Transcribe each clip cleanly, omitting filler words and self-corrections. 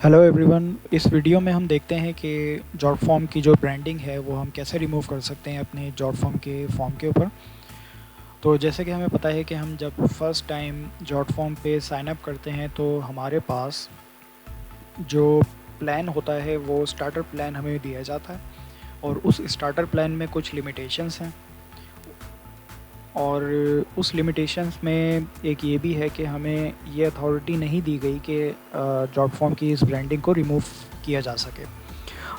Hello everyone. इस video में हम देखते हैं कि जॉब फॉर्म की जो ब्रांडिंग है वो हम कैसे रिमूव कर सकते हैं अपने जॉब फॉर्म के फॉर्म के ऊपर। तो जैसे कि हमें पता है कि हम जब फर्स्ट टाइम जॉब फॉर्म पे साइन अप करते हैं तो हमारे पास जो प्लान होता है वो स्टार्टर प्लान हमें दिया जाता है और उस स्टार्टर प्लान में कुछ लिमिटेशंस हैं। और उस लिमिटेशंस में एक ये भी है कि हमें ये अथॉरिटी नहीं दी गई कि जॉब फॉर्म की इस ब्रांडिंग को रिमूव किया जा सके।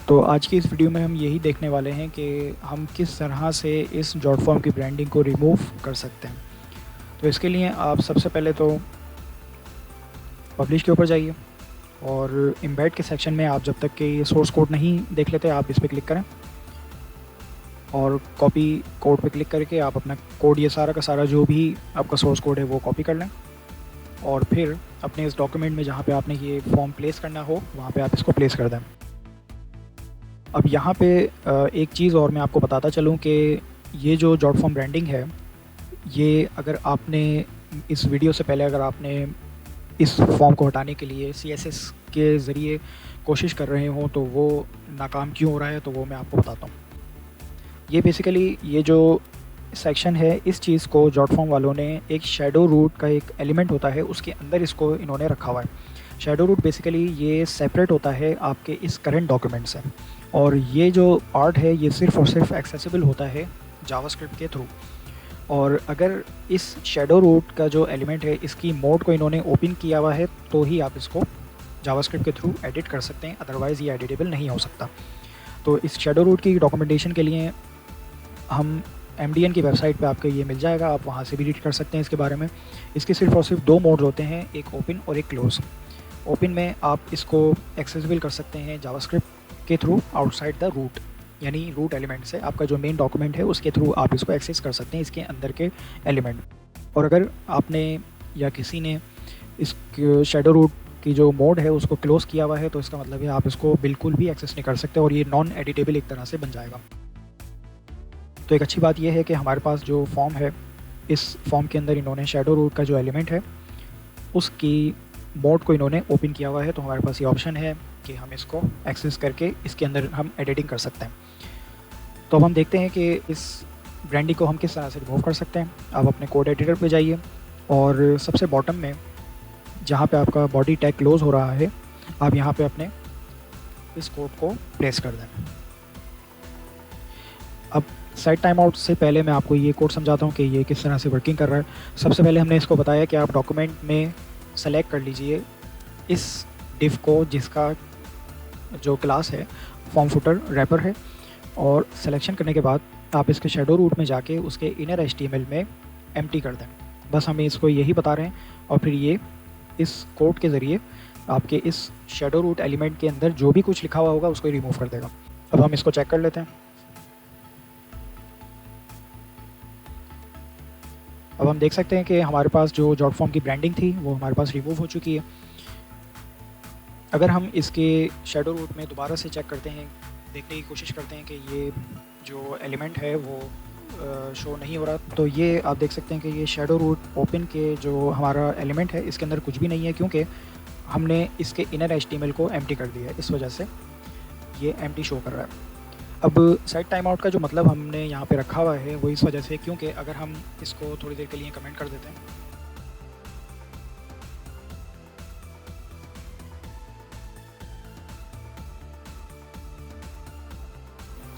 तो आज की इस वीडियो में हम यही देखने वाले हैं कि हम किस तरह से इस जॉब फॉर्म की ब्रांडिंग को रिमूव कर सकते हैं। तो इसके लिए आप सबसे पहले तो पब्लिश के ऊपर जाइए और एम्बेड के सेक्शन में आप जब तक कि ये सोर्स कोड नहीं देख लेते आप इस पर क्लिक करें और कॉपी कोड पे क्लिक करके आप अपना कोड ये सारा का सारा जो भी आपका सोर्स कोड है वो कॉपी कर लें और फिर अपने इस डॉक्यूमेंट में जहाँ पे आपने ये फॉर्म प्लेस करना हो वहाँ पे आप इसको प्लेस कर दें। अब यहाँ पे एक चीज़ और मैं आपको बताता चलूँ कि ये जो जॉब फॉर्म ब्रांडिंग है ये अगर आपने इस वीडियो से पहले अगर आपने इस फॉर्म को हटाने के लिए CSS के ज़रिए कोशिश कर रहे हो तो वो नाकाम क्यों हो रहा है, तो वो मैं आपको बताता हूँ। ये बेसिकली ये जो सेक्शन है इस चीज़ को जॉब फॉर्म वालों ने एक शैडो रूट का एक एलिमेंट होता है उसके अंदर इसको इन्होंने रखा हुआ है। शैडो रूट बेसिकली ये सेपरेट होता है आपके इस करंट डॉक्यूमेंट से और ये जो पार्ट है ये सिर्फ़ और सिर्फ एक्सेसिबल होता है जावास्क्रिप्ट के थ्रू। और अगर इस शैडो रूट का जो एलिमेंट है इसकी मोड को इन्होंने ओपन किया हुआ है तो ही आप इसको जावास्क्रिप्ट के थ्रू एडिट कर सकते हैं, अदरवाइज़ ये एडिटेबल नहीं हो सकता। तो इस शैडो रूट की डॉक्यूमेंटेशन के लिए हम MDN की वेबसाइट पे आपको ये मिल जाएगा, आप वहाँ से भी रीड कर सकते हैं इसके बारे में। इसके सिर्फ़ और सिर्फ 2 मोड्स होते हैं, एक ओपन और एक क्लोज़। ओपन में आप इसको एक्सेसिबल कर सकते हैं जावास्क्रिप्ट के थ्रू आउटसाइड द रूट, यानी रूट एलिमेंट से आपका जो मेन डॉक्यूमेंट है उसके थ्रू आप इसको एक्सेस कर सकते हैं इसके अंदर के एलिमेंट। और अगर आपने या किसी ने इस शैडो रूट की जो मोड है उसको क्लोज़ किया हुआ है तो इसका मतलब है आप इसको बिल्कुल भी एक्सेस नहीं कर सकते और ये नॉन एडिटेबल एक तरह से बन जाएगा। तो एक अच्छी बात यह है कि हमारे पास जो फॉर्म है इस फॉर्म के अंदर इन्होंने शैडो रूट का जो एलिमेंट है उसकी मोड को इन्होंने ओपन किया हुआ है, तो हमारे पास ये ऑप्शन है कि हम इसको एक्सेस करके इसके अंदर हम एडिटिंग कर सकते हैं। तो अब हम देखते हैं कि इस ब्रांडिंग को हम किस तरह से रिमूव कर सकते हैं। आप अपने कोड एडिटर पे जाइए और सबसे बॉटम में जहाँ पे आपका बॉडी टैग क्लोज हो रहा है आप यहाँ पे अपने इस कोड को प्लेस कर दें। अब सेट टाइम आउट से पहले मैं आपको ये कोड समझाता हूँ कि ये किस तरह से वर्किंग कर रहा है। सबसे पहले हमने इसको बताया कि आप डॉक्यूमेंट में सेलेक्ट कर लीजिए इस डिव को जिसका जो क्लास है फॉर्म फुटर रैपर है, और सिलेक्शन करने के बाद आप इसके शैडो रूट में जाके उसके इनर HTML में एम्प्टी कर दें। बस हमें इसको यही बता रहे हैं और फिर ये इस कोड के ज़रिए आपके इस शैडो रूट एलिमेंट के अंदर जो भी कुछ लिखा हुआ होगा उसको रिमूव कर देगा। अब हम इसको चेक कर लेते हैं। अब हम देख सकते हैं कि हमारे पास जो जॉब फॉर्म की ब्रांडिंग थी वो हमारे पास रिमूव हो चुकी है। अगर हम इसके शैडो रूट में दोबारा से चेक करते हैं, देखने की कोशिश करते हैं कि ये जो एलिमेंट है वो शो नहीं हो रहा, तो ये आप देख सकते हैं कि ये शैडो रूट ओपन के जो हमारा एलिमेंट है इसके अंदर कुछ भी नहीं है क्योंकि हमने इसके इनर HTML को एम्प्टी कर दिया है, इस वजह से ये एम्प्टी शो कर रहा है। अब सेट टाइम आउट का जो मतलब हमने यहाँ पे रखा हुआ है वो इस वजह से क्योंकि अगर हम इसको थोड़ी देर के लिए कमेंट कर देते हैं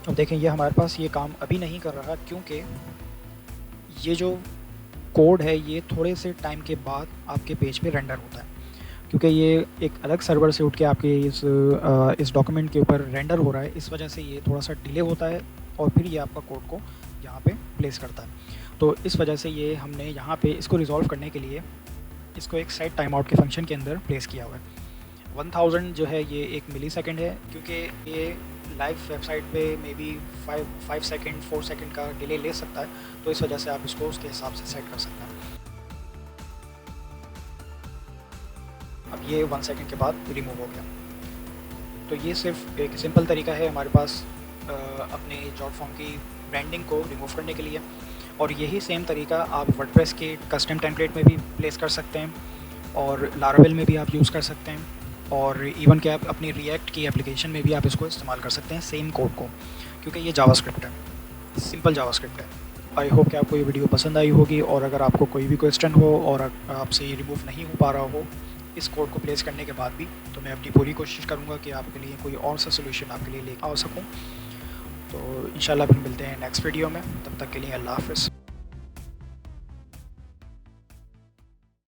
अब देखें ये हमारे पास ये काम अभी नहीं कर रहा क्योंकि ये जो कोड है ये थोड़े से टाइम के बाद आपके पेज पे रेंडर होता है, क्योंकि ये एक अलग सर्वर से उठ के आपके इस डॉक्यूमेंट के ऊपर रेंडर हो रहा है, इस वजह से ये थोड़ा सा डिले होता है और फिर ये आपका कोड को यहाँ पे प्लेस करता है। तो इस वजह से ये हमने यहाँ पे इसको रिजॉल्व करने के लिए इसको एक सेट टाइम आउट के फंक्शन के अंदर प्लेस किया हुआ है। 1000 जो है ये 1 मिली सेकेंड है क्योंकि ये लाइव वेबसाइट पे मे बी 5 सेकेंड 4 सेकेंड का डिले ले सकता है, तो इस वजह से आप इसको उसके हिसाब से सेट कर सकते हैं। अब ये 1 सेकेंड के बाद रिमूव हो गया। तो ये सिर्फ एक सिंपल तरीका है हमारे पास अपने जॉब फॉर्म की ब्रांडिंग को रिमूव करने के लिए, और यही सेम तरीका आप वर्डप्रेस के कस्टम टेम्पलेट में भी प्लेस कर सकते हैं और लारावेल में भी आप यूज़ कर सकते हैं। और इवन कि आप अपनी रिएक्ट की एप्लीकेशन में भी आप इसको इस्तेमाल कर सकते हैं सेम कोड को, क्योंकि ये जावास्क्रिप्ट है, सिंपल जावास्क्रिप्ट है। आई होप कि आपको ये वीडियो पसंद आई होगी, और अगर आपको कोई भी क्वेश्चन हो और आपसे ये रिमूव नहीं हो पा रहा हो इस कोड को प्लेस करने के बाद भी, तो मैं अपनी पूरी कोशिश करूँगा कि आपके लिए कोई और सा सोल्यूशन आपके लिए ले आ सकूँ। तो इंशाल्लाह फिर मिलते हैं नेक्स्ट वीडियो में, तब तक के लिए अल्लाह हाफ़िज़।